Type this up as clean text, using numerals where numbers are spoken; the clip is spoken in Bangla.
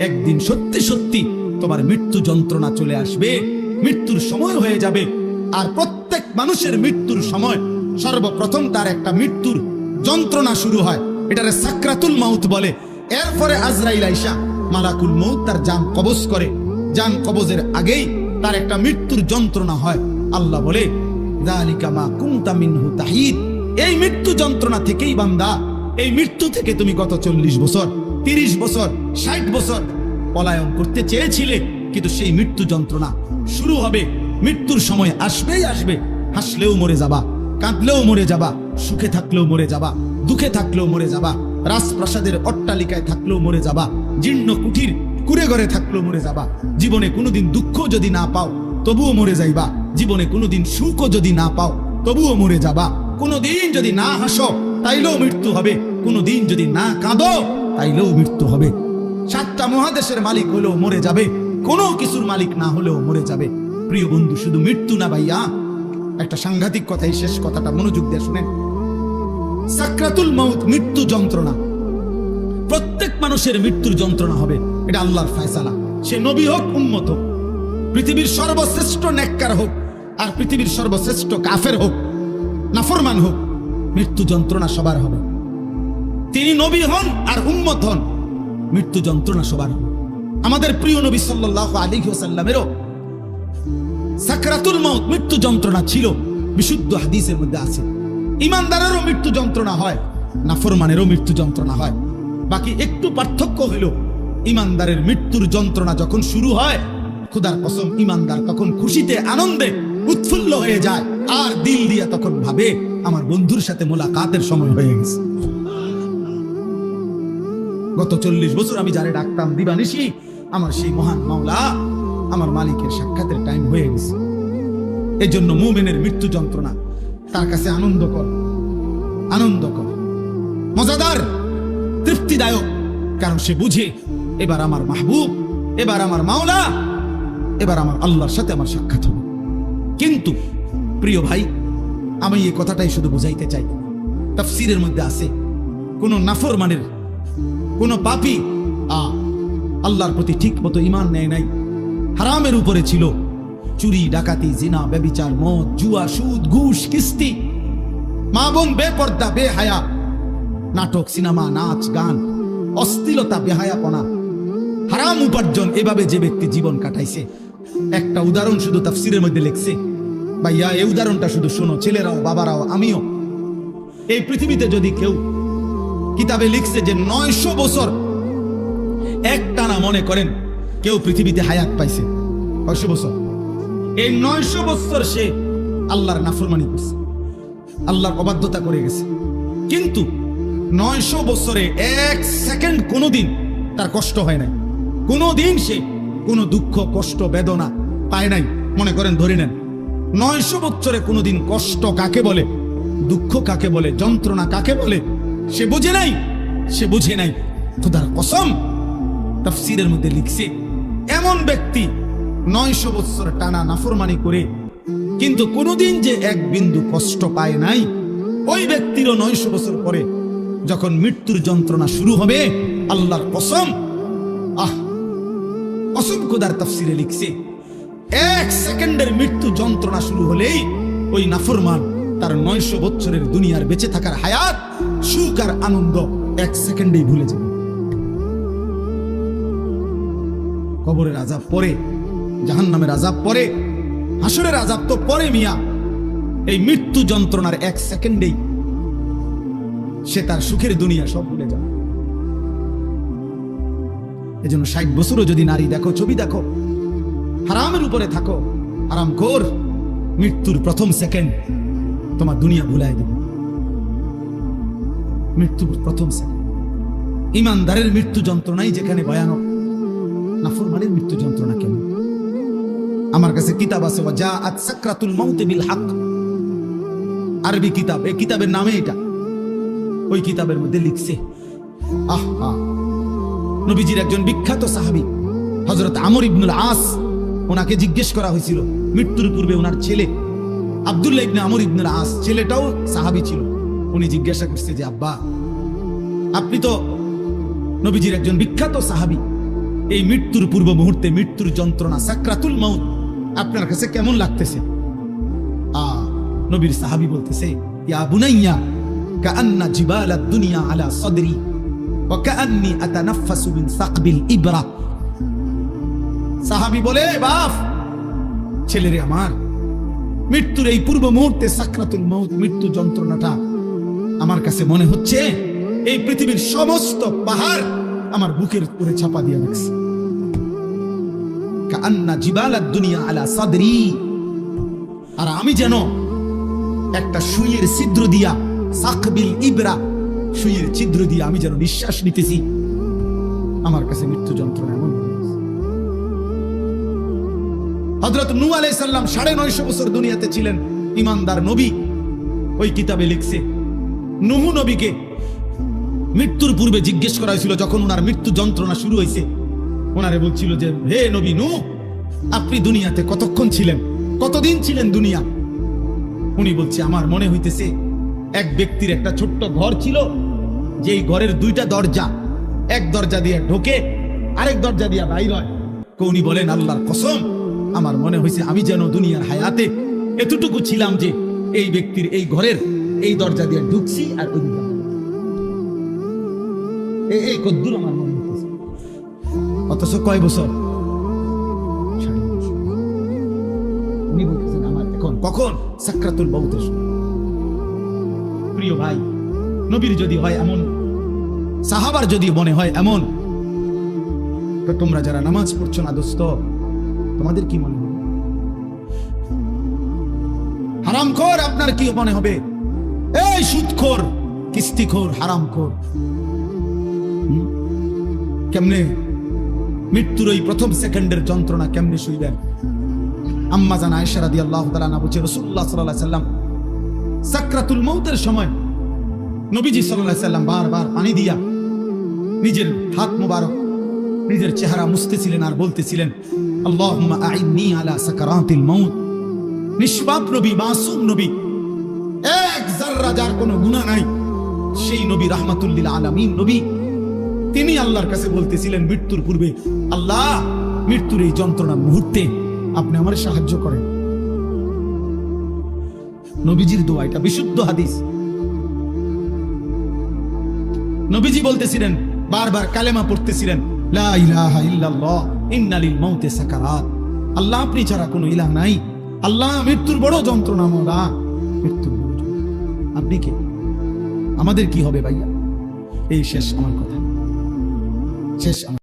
একদিন সত্যি সত্যি তোমার মৃত্যু যন্ত্রণা চলে আসবে, মৃত্যুর সময় হয়ে যাবে। আর প্রত্যেক মানুষের মৃত্যুর সময় সর্বপ্রথম তার একটা মৃত্যুর যন্ত্রণা শুরু হয়, এটারে সাকরাতুল মাউত বলে। এরপরে আজরাইল আইসা মালাকুল মউত তার জান কবজ করে। জান কবজের আগেই তার একটা মৃত্যুর যন্ত্রণা হয়। আল্লাহ বলে যালিকা মা কুনতা মিনহু তাহিদ, এই মৃত্যু যন্ত্রণা থেকেই বান্দা, এই মৃত্যু থেকে তুমি গত 40 বছর 30 বছর 60 বছর পলায়ন করতে চেয়েছিলে, কিন্তু সেই মৃত্যু যন্ত্রণা শুরু হবে। মৃত্যুর সময় আসবেই আসবে। হাসলেও মরে যাবা, কাঁদলেও মরে যাবা, সুখে থাকলেও মরে যাবা, দুঃখে থাকলেও মরে যাবা, রাজপ্রাসাদের অট্টালিকায় থাকলেও মরে যাবা, জীর্ণ কুঠির কুড়ে ঘরে থাকলেও মরে যাবা। জীবনে কোনোদিন দুঃখ যদি না পাও তবুও মরে যাইবা, জীবনে কোনোদিন সুখও যদি না পাও তবুও মরে যাবা। কোনোদিন যদি না হাসো তাইলেও মৃত্যু হবে, কোনোদিন যদি না কাঁদো তাইলেও মৃত্যু হবে। 7টা মহাদেশের মালিক হলেও মরে যাবে, কোনো কিছুর মালিক না হলেও মরে যাবে। প্রিয় বন্ধু, শুধু মৃত্যু না ভাইয়া, একটা সাংঘাতিক কথা, এই শেষ কথাটা মনোযোগ দিয়ে শুনেন। সাকরাতুল মাউত মৃত্যু যন্ত্রণা, প্রত্যেক মানুষের মৃত্যুর যন্ত্রণা হবে, এটা আল্লাহর ফয়সালা। সে নবী হোক, উম্মত হোক, পৃথিবীর সর্বশ্রেষ্ঠ নেককার হোক আর পৃথিবীর সর্বশ্রেষ্ঠ কাফের হোক, নাফরমান হোক, মৃত্যু যন্ত্রণা সবার হবে। তিনি নবী হন আর উম্মত হন, মৃত্যু যন্ত্রণা সবার হবে। আমাদের প্রিয় নবী সাল্লাল্লাহু আলাইহি ওয়াসাল্লামেরও সাকরাতুল মাউত মৃত্যু যন্ত্রণা ছিল, বিশুদ্ধ হাদিসের মধ্যে আছে। ইমানদারেরও মৃত্যু যন্ত্রণা হয়, নাফরমানেরও মৃত্যু যন্ত্রণা হয়। বাকি একটু পার্থক্য হইল, ইমানদারের মৃত্যুর যন্ত্রণা যখন শুরু হয়, খোদার কসম ইমানদার তখন খুশিতে আনন্দে উৎফুল্ল হয়ে যায়, আর দিল দিয়ে তখন ভাবে আমার বন্ধুর সাথে মোলাকাতের সময় হয়ে গেছে। গত 40 বছর আমি যারে ডাকতাম দিবানিশি, আমার সেই মহান মাওলা, আমার মালিকের সাক্ষাতের টাইম হয়ে গেছে। এই জন্য মুমিনের মৃত্যু যন্ত্রণা তার কাছে আনন্দকর, আনন্দকর, মজাদার, তৃপ্তিদায়ক। কারণ সে বুঝে এবার আমার মাহবুব, এবার আমার মাওলা, এবার আমার আল্লাহর সাথে আমার সাক্ষাৎ হবে। কিন্তু প্রিয় ভাই, আমি এই কথাটাই শুধু বুঝাইতে চাই। তাফসীরের মধ্যে আছে, কোন নাফরমানের, কোন পাপী আল্লাহর প্রতি ঠিক মতো ঈমান নেয় নাই, হারামের উপরে ছিল, চুরি, ডাকাতি, জিনা, ব্যভিচার, মদ, জুয়া, সুদ, ঘুষ, কিস্তি, মা বোন বেপর্দা, বেহায়া, নাটক, সিনেমা, নাচ, গান, অশ্লীলতা, বেহায়াপনা, হারাম উপার্জন, এভাবে যে ব্যক্তি জীবন কাটাইছে, একটা উদাহরণ শুধু তাফসীরের মধ্যে লিখছে। ভাইয়া, এই উদাহরণটা শুধু শোনো, ছেলেরাও, বাবারাও, আমিও। এই পৃথিবীতে যদি কেউ, কিতাবে লিখছে যে 900 বছর একটানা, মনে করেন কেউ পৃথিবীতে হায়াত পাইছে 900 বছর, এই 900 বছর সে আল্লাহর নাফরমানি করছে, আল্লাহর অবাধ্যতা করে গেছে, কিন্তু 900 বছরে 1 সেকেন্ড কোনোদিন তার কষ্ট হয় নাই, কোনোদিন সে কোনো দুঃখ, কষ্ট, বেদনা পায় নাই। মনে করেন, ধরে নেন 900 বছরে কোনোদিন কষ্ট কাকে বলে, দুঃখ কাকে বলে, যন্ত্রণা কাকে বলে সে বুঝে নাই, সে বুঝে নাই। খোদার কসম, তাফসীরের মধ্যে লিখছে, এমন ব্যক্তি 900 বছর টানা নাফরমানি করে কিন্তু কোনোদিন যে এক বিন্দু কষ্ট পায় নাই, ওই ব্যক্তিরও 900 বছর পরে যখন মৃত্যুর যন্ত্রণা শুরু হবে, আল্লাহর কসম, কসম খোদার তাফসীরে লিখছে, 1 সেকেন্ডের মৃত্যু যন্ত্রণা শুরু হলেই ওই নাফরমান তার 900 বছরের দুনিয়ার বেঁচে থাকার হায়াত, সুখ আর আনন্দ 1 সেকেন্ডেই ভুলে যাবে। কবরের আযাব পরে, জাহান্নামের আযাব পরে, হাসরের আযাব তো পরে মিয়া। এই মৃত্যু যন্ত্রণার 1 সেকেন্ডেই সে তার সুখের দুনিয়া সব ভুলে যাবে। এজন্য 60 বছরও যদি নারী দেখো, ছবি দেখো, হারামের উপরে থাকো, হারামখোর, মৃত্যুর প্রথম সেকেন্ড তোমার দুনিয়া ভুলাই দেবে। মৃত্যুর প্রথম সেকেন্ড। ইমানদারের মৃত্যু যন্ত্রণাই যেখানে ভয়ানক, নাফরমানের মৃত্যু যন্ত্রণা কেমন? আমার কাছে কিতাব আছে, ওয়াজাআত সাকরাতুল মাউত বিল হক, আরবি কিতাব, এই কিতাবের নামে এটা। ওই কিতাবের মধ্যে লিখছে, নবীজির একজন বিখ্যাত সাহাবী হযরত আমর ইবনুল আস, ওনাকে জিজ্ঞেস করা হয়েছিল মৃত্যুর পূর্বে, ওনার ছেলে আব্দুল্লাহ ইবনে আমর ইবনুল আস, ছেলেটাও সাহাবী ছিল। উনি জিজ্ঞাসা করছে যে, আব্বা, আপনি তো নবীজির একজন বিখ্যাত সাহাবী, এই মৃত্যুর পূর্ব মুহূর্তে মৃত্যুর যন্ত্রণা সাকরাতুল মাউত আপনার কাছে কেমন লাগতেছে? নবীর সাহাবী বলতেছে, ইয়া বুনাইয়া কাআন্না জিবালাদ দুনিয়া আলা সাদরি ওয়া কাআন্নি আতানাফাসু মিন সাকবিল ইবরা। সাহাবী বলে, বাপ ছেলেরে আমার, মৃত্যুর এই পূর্ব মুহূর্তে সাকরাতুল মাউত মৃত্যু যন্ত্রণাটা আমার কাছে মনে হচ্ছে এই পৃথিবীর সমস্ত পাহাড় আমার বুকের উপরে চাপা দিয়ে রাখছে। কাআন্না জিবালাদ দুনিয়া আলা সাদরি, আর আমি যেন একটা সুইয়ের ছিদ্র দিয়া, সাকবিল ইবরা, সুইয়ের ছিদ্র দিয়ে আমি যেন নিঃশ্বাস নিতেছি। আমার কাছে মৃত্যু যন্ত্রণা এমন মনে হচ্ছে। হযরত নূহ আলাইহিস সালাম 950 বছর দুনিয়াতে ছিলেন, ঈমানদার নবী। ওই কিতাবে লিখছে, নূহ নবীকে মৃত্যুর পূর্বে জিজ্ঞেস করা হয়েছিল, যখন ওনার মৃত্যু যন্ত্রণা শুরু হয়েছে, ওনারে বলছিল যে, হে নবী নূহ, আপনি দুনিয়াতে কতক্ষণ ছিলেন, কতদিন ছিলেন দুনিয়া? উনি বলছে, আমার মনে হইতেছে এক ব্যক্তির একটা ছোট্ট ঘর ছিল, যেই ঘরের দুইটা দরজা, এক দরজা দিয়ে ঢোকে, আরেক দরজা দিয়ে বাইর হয়। উনি বলেন, আল্লাহর কসম, আমার মনে হয়েছে আমি যেন দুনিয়ার হায়াতে এতটুকু ছিলাম যে এই ব্যক্তির এই ঘরের এই দরজা দিয়ে ঢুকছি আর ওই এই কদ্দুর আমার মনে হইতেছে। অথচ কয় বছর? 60 বছর। উনি বলতেছেন, আমার এখন কখন সাকরাতুল মাউতের সময়। প্রিয় ভাই, নবীর যদি হয় এমন, সাহাবার যদি মনে হয় এমন, তো তোমরা যারা নামাজ পড়ছো না দোস্ত, তোমাদের কি মনে হবে? হারামখোর আপনার কি মনে হবে? এই সুদখোর, কিস্তিখোর, হারামখোর, কেমনে মৃত্যুর ওই প্রথম সেকেন্ডের যন্ত্রণা কেমনে সইবেন? আম্মা জান আয়েশা রাদিয়াল্লাহু তাআলা না বলছে, রাসূলুল্লাহ সাল্লাল্লাহু আলাইহি সাল্লাম সাকরাতুল মাউতের সময় নবীজি সাল্লাল্লাহু আলাইহি সাল্লাম বারবার পানি দিয়া নিজের হাত মোবারক, নিজের চেহারা মুছতেছিলেন আর বলতেছিলেন, আল্লাহুম্মা আইন্নী আলা সাকারাতিল মাউত। নিষ্পাপ নবী, মাসুম নবী, এক যাররা যার কোনো গুনাহ নাই, সেই নবী রাহমাতুল লিল আলামিন নবী, তিনি আল্লাহর কাছে বলতেছিলেন মৃত্যুর পূর্বে, আল্লাহ, মৃত্যুর এই যন্ত্রণার মুহূর্তে আপনি আমার সাহায্য করেন। নবীজির দোয়া, এটা বিশুদ্ধ হাদিস। নবীজি বলতেছিলেন, বারবার কালেমা পড়তেছিলেন, লা ইলাহা ইল্লাল্লাহ ইন্না লিল মাউতি সাকারাত। আল্লাহ, আপনি ছাড়া কোনো ইলাহ নাই। আল্লাহ, মৃত্যুর বড় যন্ত্রণা, মওলা, মৃত্যুর বড় যন্ত্রণা। আপনি কে? আমাদের কি হবে ভাইয়া? এই শেষ আমার কথা, শেষ আমার